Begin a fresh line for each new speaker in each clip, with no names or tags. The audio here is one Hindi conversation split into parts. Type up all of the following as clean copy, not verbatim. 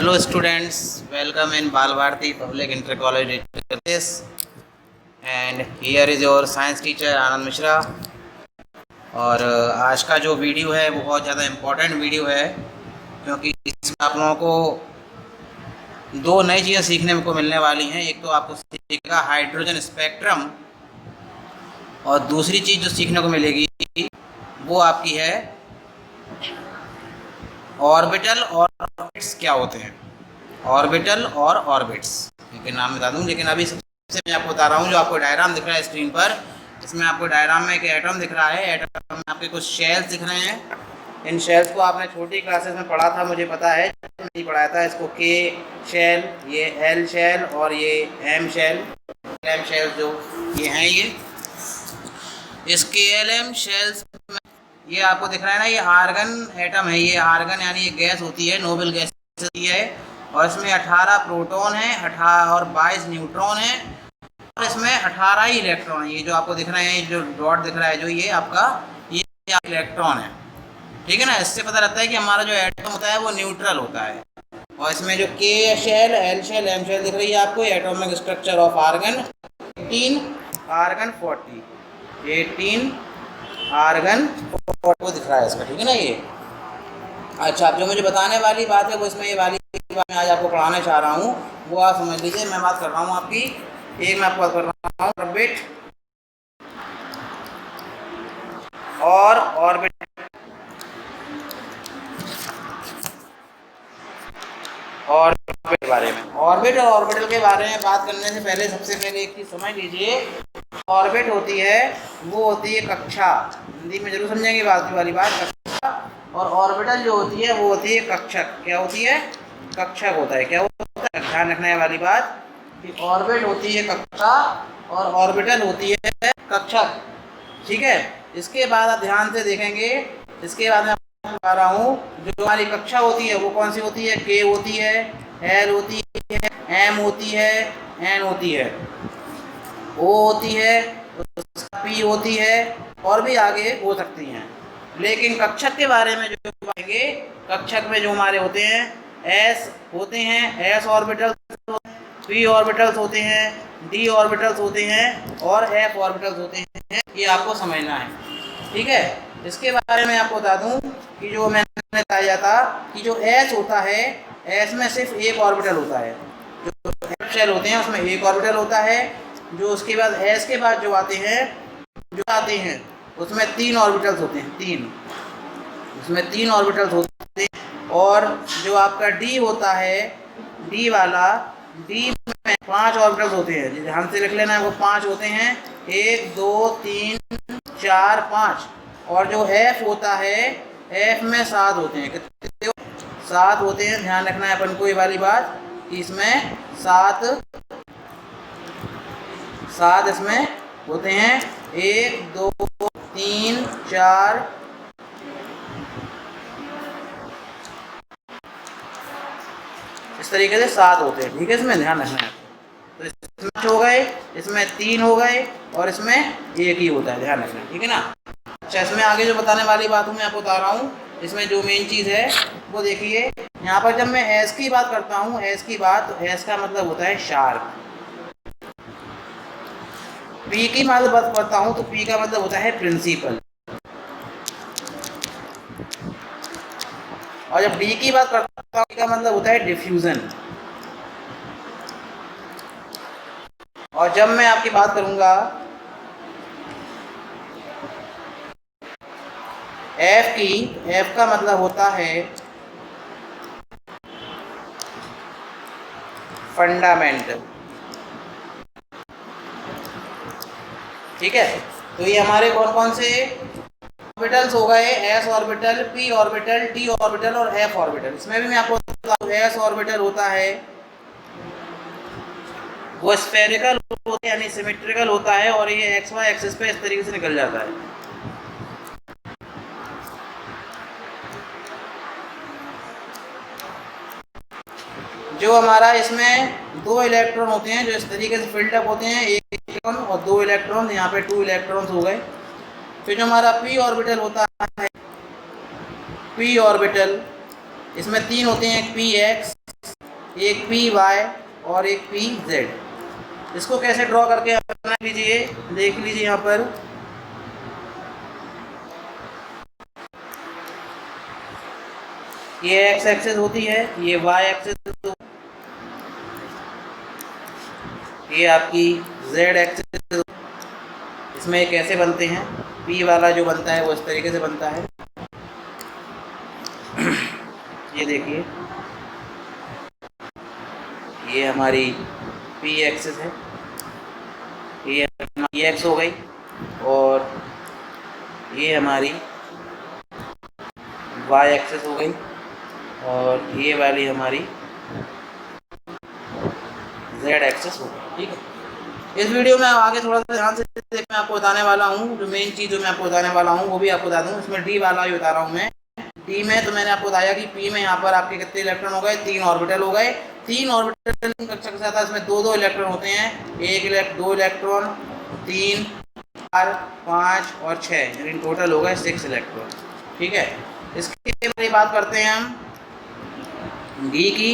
Hello students, welcome in Balvarti Public Inter College and here is your science teacher आनंद मिश्रा। और आज का जो वीडियो है वो बहुत ज़्यादा इम्पोर्टेंट वीडियो है क्योंकि इसमें आप लोगों को दो नई चीज़ें सीखने को मिलने वाली हैं। एक तो आपको सीखेगा हाइड्रोजन स्पेक्ट्रम और दूसरी चीज़ जो सीखने को मिलेगी वो आपकी है ऑर्बिटल और ऑर्बिट्स क्या होते हैं। ऑर्बिटल और ऑर्बिट्स के नाम बता दूं, लेकिन अभी सबसे मैं आपको बता रहा हूँ जो आपको डायग्राम दिख रहा है स्क्रीन पर। इसमें आपको डायग्राम में एक एटम दिख रहा है। एटम में आपके कुछ शेल्स दिख रहे हैं। इन शेल्स को आपने छोटी क्लासेस में पढ़ा था, मुझे पता है, नहीं पढ़ाया था। इसको के शेल, ये एल शेल और ये एम शेल। एम शेल जो ये हैं, ये इसके एल एम शेल्स ये आपको दिख रहा है ना, ये आर्गन एटम है। ये आर्गन यानी ये गैस होती है, नोबल गैस होती है। और इसमें 18 प्रोटॉन है, 18 और 22 न्यूट्रॉन है और इसमें 18 ही इलेक्ट्रॉन है। ये जो आपको दिख रहे हैं, ये जो डॉट दिख रहा है, जो ये आपका ये इलेक्ट्रॉन है, ठीक है ना। इससे पता लगता है कि हमारा जो एटम होता है वो न्यूट्रल होता है। और इसमें जो K shell, L shell, M shell दिख रही है आपको, atomic structure of argon 18 argon 40, 18 argon 40 दिख रहा है इसका, ठीक है ना ये। अच्छा, अब जो मुझे बताने वाली बात है वो इसमें ये वाली बात मैं आज आपको पढ़ाना चाह रहा हूँ, वो आप समझ लीजिए। मैं बात कर रहा हूँ आपकी, एक मैं आपको बात कर रहा हूँ ऑर्बिट और ऑर्बिट के बारे में। ऑर्बिट और ऑर्बिटल के बारे में बात करने से पहले सबसे पहले एक चीज़ समझ लीजिए। ऑर्बिट होती है वो होती है कक्षा, हिंदी में जरूर समझेंगे बात वाली बात, कक्षा। और ऑर्बिटल जो होती है वो होती है कक्षक। क्या होती है? कक्षक होता है। क्या होता है? ध्यान रखने वाली बात कि ऑर्बिट होती है कक्षा और ऑर्बिटल होती है कक्षक, ठीक है। इसके बाद आप ध्यान से देखेंगे, इसके बाद मैं आपको बता रहा हूँ जो हमारी कक्षा होती है वो कौन सी होती है। के होती है, एल होती है, एम होती है, एन होती है, ओ होती है, पी होती है और भी आगे हो सकती हैं। लेकिन कक्षक के बारे में जो पाएंगे, कक्षक में जो हमारे होते हैं एस होते हैं, एस ऑर्बिटल्स, पी ऑर्बिटल्स होते हैं, डी ऑर्बिटल्स होते हैं और एफ ऑर्बिटल्स होते हैं। ये आपको समझना है, ठीक है। इसके बारे में आपको बता दूं कि जो मैंने बताया था कि जो एस होता है, एस में सिर्फ एक ऑर्बिटल होता है। जो एफ शेल होते हैं उसमें एक ऑर्बिटल होता है। जो उसके बाद एस के बाद जो आते हैं उसमें 3 ऑर्बिटल्स होते हैं, 3, उसमें 3 ऑर्बिटल्स होते हैं। और जो आपका डी होता है, डी वाला, डी में 5 ऑर्बिटल्स होते हैं। ध्यान से लिख लेना, वो 5 होते हैं, 1 2 3 4 5। और जो एफ होता है, एफ में 7 होते हैं। कितने? 7 होते हैं। ध्यान रखना है अपन को ये वाली बात कि इसमें 7 इसमें होते हैं, 1 2 3 4 इस तरीके से 7 होते हैं, ठीक है। इसमें ध्यान रखना है। तो इसमें हो गए, इसमें 3 हो गए और इसमें 1 ही होता है, ध्यान रखना, ठीक है ना। अच्छा, इसमें आगे जो बताने वाली बात हूँ मैं आपको बता रहा हूँ। इसमें जो मेन चीज़ है वो देखिए, यहाँ पर जब मैं एस की बात करता हूँ, एस की बात, तो एस का मतलब होता है शार्प। पी की बात करता हूँ तो पी का मतलब होता है प्रिंसिपल। और जब डी की बात करता हूँ का मतलब होता है डिफ्यूजन। और जब मैं आपकी बात करूंगा एफ की, एफ का मतलब होता है फंडामेंटल, ठीक है। तो ये हमारे कौन कौन से ऑर्बिटल्स हो गए? S orbital, P orbital, D orbital और एफ ऑर्बिटल। इसमें भी मैं आपको बता दूं, एस ऑर्बिटल होता है वो स्फेरिकल होता है यानी सिमेट्रिकल होता है और ये एक्स वाई एक्सिस पे इस तरीके से निकल जाता है। जो हमारा इसमें 2 इलेक्ट्रॉन होते हैं जो इस तरीके से फिल्ड अप होते हैं, 1 इलेक्ट्रॉन और 2 इलेक्ट्रॉन, यहाँ पे 2 इलेक्ट्रॉन्स हो गए। फिर जो हमारा पी ऑर्बिटल होता है, पी ऑर्बिटल, इसमें 3 होते हैं, पी एक्स, एक पी वाई और एक पी जेड। इसको कैसे ड्रॉ करके बना लीजिए, देख लीजिए यहाँ पर। ये एक्स एक्सिस होती है, ये वाई एक्सिस, ये आपकी जेड एक्सिस। इसमें कैसे बनते हैं, पी वाला जो बनता है वो इस तरीके से बनता है। ये देखिए, ये हमारी पी एक्सिस है, ये एक्स हो गई, और ये हमारी वाई एक्सिस हो गई, और ये वाली हमारी जेड एक्सिस हो गई। ठीक है, इस वीडियो में आगे थोड़ा सा ध्यान से मैं आपको बताने वाला हूँ। जो मेन चीज़ जो मैं आपको बताने वाला हूँ वो भी आपको बता दूँ। इसमें डी वाला ही बता रहा हूँ मैं। डी में तो मैंने आपको बताया कि पी में यहाँ पर आपके कितने इलेक्ट्रॉन हो गए, 3 ऑर्बिटल हो गए। 3 ऑर्बिटल कक्षा के साथ इसमें 2-2 इलेक्ट्रॉन होते हैं, 2 इलेक्ट्रॉन, 3, 4, 5 और 6, यानी टोटल हो गए 6 इलेक्ट्रॉन। ठीक है, इसके बारे में बात करते हैं हम डी की।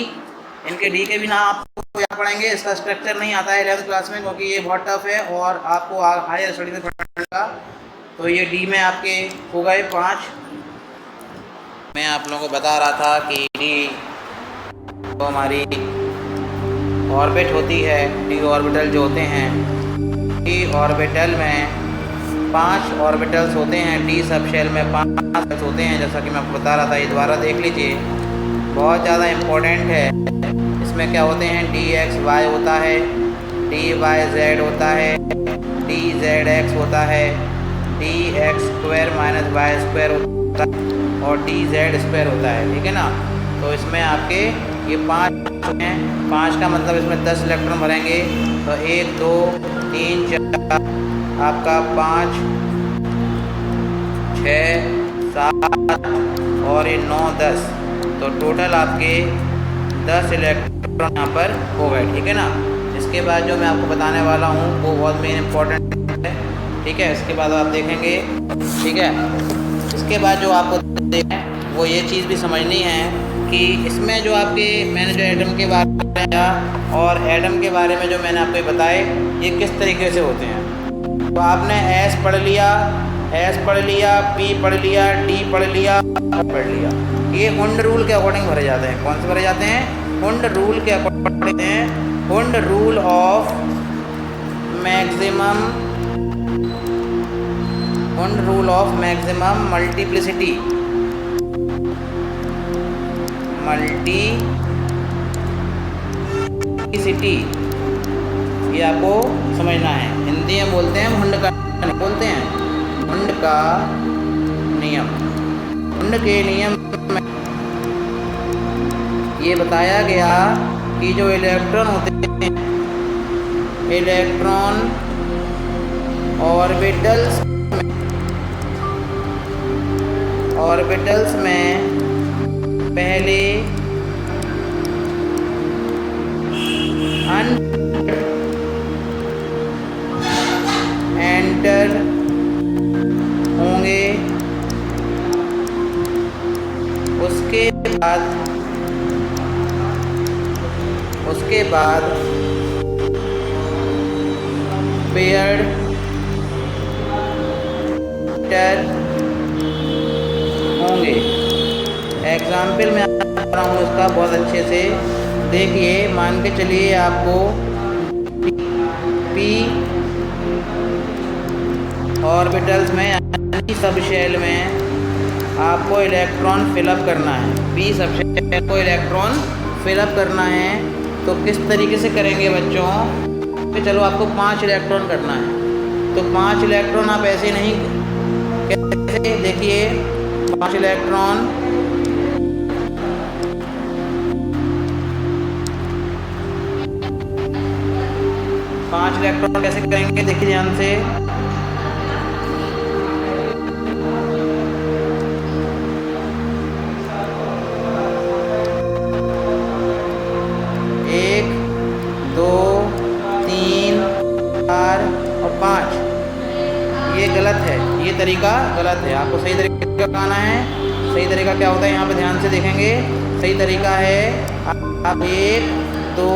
इनके डी के बिना आपको याद पढ़ेंगे, इसका स्ट्रक्चर नहीं आता है 11th क्लास में, क्योंकि ये बहुत टफ है और आपको हायर स्टडी में पढ़ेगा। तो ये डी में आपके हो गए 5। मैं आप लोगों को बता रहा था कि डी तो हमारी ऑर्बिट होती है, डी ऑर्बिटल जो होते हैं, डी ऑर्बिटल में 5 ऑर्बिटल्स होते हैं। डी सब शेल में 5 होते हैं, जैसा कि मैं आपको बता रहा था। ये दोबारा देख लीजिए, बहुत ज़्यादा इम्पोर्टेंट है। इसमें क्या होते हैं, डी एक्स वाई होता है, डी वाई जेड होता है, डी जेड एक्स होता है, d x square minus y square होता है, और डी जेड स्क्वायर होता है। ठीक है ना, तो इसमें आपके ये 5 हैं। 5 का मतलब इसमें 10 इलेक्ट्रॉन भरेंगे, तो 1 2 3 4 आपका 5 6 7 और ये 9 10, तो टोटल आपके 10 इलेक्ट्रॉन यहाँ पर हो गए। ठीक है ना, इसके बाद जो मैं आपको बताने वाला हूँ वो बहुत मेन इम्पोर्टेंट है। ठीक है, इसके बाद आप देखेंगे। ठीक है, इसके बाद जो आपको देखें वो ये चीज़ भी समझनी है कि इसमें जो आपके मैंने जो एटम के बारे में बताया और एटम के बारे में जो मैंने आपको बताए ये किस तरीके से होते हैं। तो आपने एस पढ़ लिया, पी पढ़ लिया, डी पढ़ लिया, पढ़ लिया। ये हुंड रूल के अकॉर्डिंग भरे जाते हैं। कौन से भरे जाते हैं, हुंड रूल के अकॉर्डिंग हैं। Hund rule of maximum, Hund rule of maximum multiplicity, ये आपको समझना है। हिंदी में बोलते हैं हुंड का, बोलते हैं हुंड का नियम। हुंड के नियम में ये बताया गया कि जो इलेक्ट्रॉन होते हैं, इलेक्ट्रॉन ऑर्बिटल्स में पहले एंटर होंगे, उसके बाद पेयर्ड होंगे। एग्जाम्पल मैं आ रहा हूँ इसका बहुत अच्छे से देखिए। मान के चलिए आपको पी ऑर्बिटल्स में यानी सब शेल में आपको इलेक्ट्रॉन फिलअप करना है। पी सब शेल को इलेक्ट्रॉन फिलअप करना है, तो किस तरीके से करेंगे बच्चों? तो चलो आपको 5 इलेक्ट्रॉन करना है, तो 5 इलेक्ट्रॉन आप ऐसे नहीं, कैसे देखिए 5 इलेक्ट्रॉन, कैसे करेंगे देखिए ध्यान से। ये गलत है, ये तरीका गलत है। आपको सही तरीका बताना है सही तरीका क्या होता है यहाँ पे ध्यान से देखेंगे। सही तरीका है आप 1 2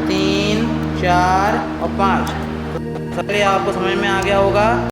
3 4 और 5। चलिए आपको समझ में आ गया होगा।